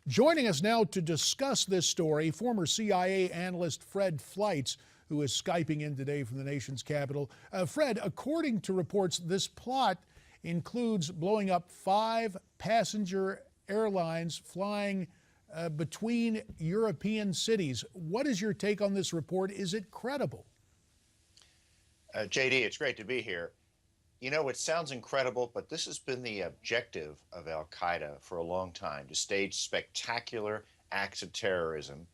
Joining us now to discuss this story, former CIA analyst Fred Fleitz, who is Skyping in today from the nation's capital. Fred, according to reports, this plot includes blowing up 5 passenger airlines flying between European cities. What is your take on this report? Is it credible? JD, it's great to be here. You know, it sounds incredible, but this has been the objective of al-Qaida for a long time, to stage spectacular acts of terrorism,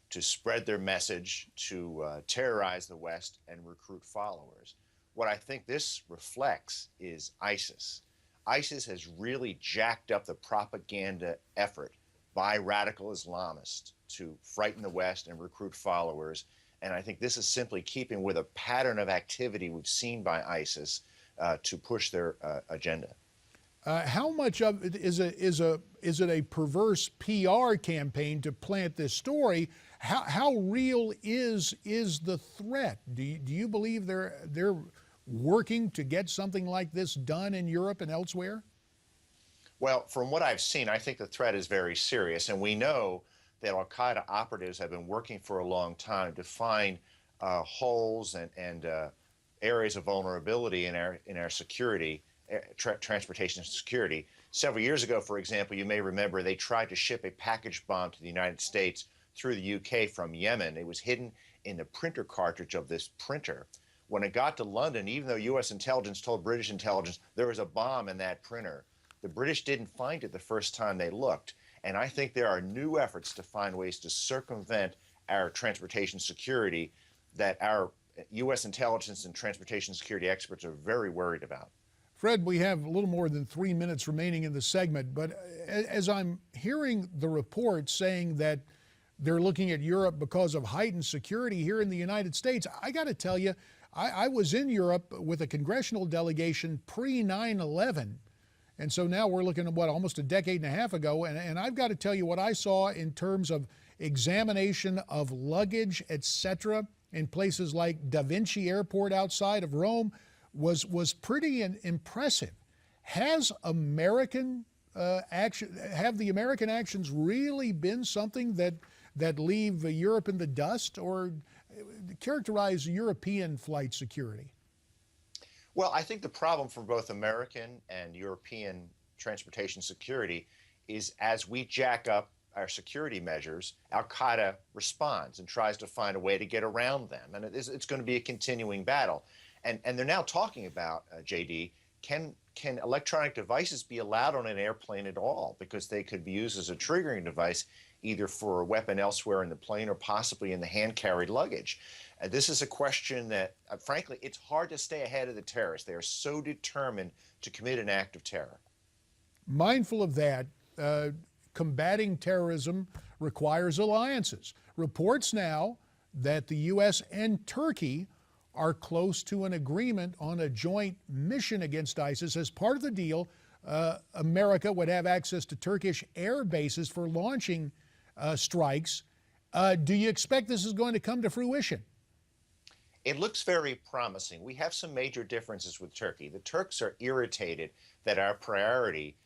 to spread their message, to terrorize the West and recruit followers. What I think this reflects is ISIS. ISIS has really jacked up the propaganda effort by radical Islamists to frighten the West and recruit followers. And I think this is simply keeping with a pattern of activity we've seen by ISIS to push their agenda. How much of it is it a perverse PR campaign to plant this story? How real is the threat? Do you believe they're working to get something like this done in Europe and elsewhere? Well, from what I've seen, I think the threat is very serious, and we know that al-Qaida operatives have been working for a long time to find holes and areas of vulnerability in our security, transportation security. Several years ago, for example, you may remember they tried to ship a package bomb to the United States through the UK from Yemen. It was hidden in the printer cartridge of this printer. When it got to London, even though U.S. intelligence told British intelligence there was a bomb in that printer, the British didn't find it the first time they looked. And I think there are new efforts to find ways to circumvent our transportation security that our U.S. intelligence and transportation security experts are very worried about. Fred, we have a little more than 3 minutes remaining in the segment, but as I'm hearing the report saying that they're looking at Europe because of heightened security here in the United States, I got to tell you, I was in Europe with a congressional delegation pre-9/11. And so now we're looking at what, almost a decade and a half ago, and I've got to tell you what I saw in terms of examination of luggage, etc., in places like Da Vinci Airport outside of Rome was pretty impressive. Has American have the American actions really been something that leave Europe in the dust, or characterize European flight security? Well, I think the problem for both American and European transportation security is as we jack up our security measures, al-Qaida responds and tries to find a way to get around them. And it's going to be a continuing battle. And they're now talking about, JD, can electronic devices be allowed on an airplane at all? Because they could be used as a triggering device, either for a weapon elsewhere in the plane or possibly in the hand-carried luggage. This is a question that, frankly, it's hard to stay ahead of the terrorists. They are so determined to commit an act of terror. Mindful of that, combating terrorism requires alliances. Reports now that the U.S. and Turkey are close to an agreement on a joint mission against ISIS. As part of the deal, America would have access to Turkish air bases for launching strikes. Do you expect this is going to come to fruition? It looks very promising. We have some major differences with Turkey. The Turks are irritated that our priority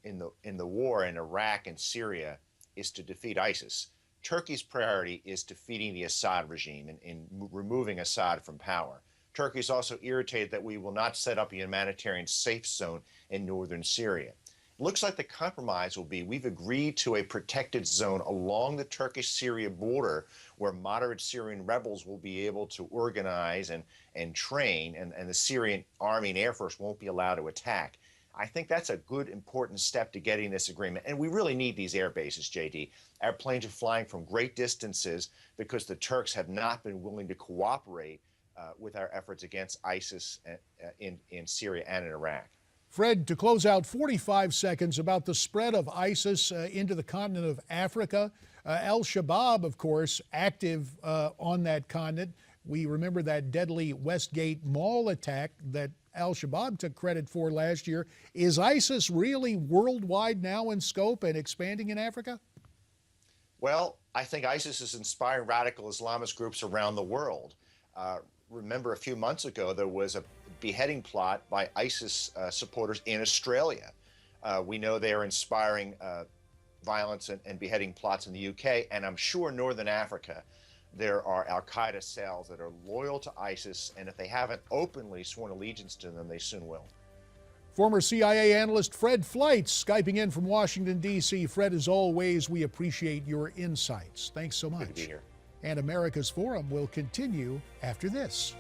in the war in Iraq and Syria is to defeat ISIS. Turkey's priority is defeating the Assad regime and removing Assad from power. Turkey is also irritated that we will not set up a humanitarian safe zone in northern Syria. It looks like the compromise will be we've agreed to a protected zone along the Turkish-Syria border where moderate Syrian rebels will be able to organize and train, and the Syrian army and air force won't be allowed to attack. I think that's a good, important step to getting this agreement. And we really need these air bases, JD. Our planes are flying from great distances because the Turks have not been willing to cooperate with our efforts against ISIS in Syria and in Iraq. Fred, to close out, 45 seconds about the spread of ISIS into the continent of Africa. Al-Shabaab, of course, active on that continent. We remember that deadly Westgate Mall attack that al-Shabaab took credit for last year. Is ISIS really worldwide now in scope and expanding in Africa? Well, I think ISIS is inspiring radical Islamist groups around the world. Remember, a few months ago, there was a beheading plot by ISIS supporters in Australia. We know they are inspiring violence and beheading plots in the UK, and I'm sure Northern Africa, there are al-Qaida cells that are loyal to ISIS, and if they haven't openly sworn allegiance to them, they soon will. Former CIA analyst Fred Fleitz, Skyping in from Washington, D.C. Fred, as always, we appreciate your insights. Thanks so much. Good to be here. And America's Forum will continue after this.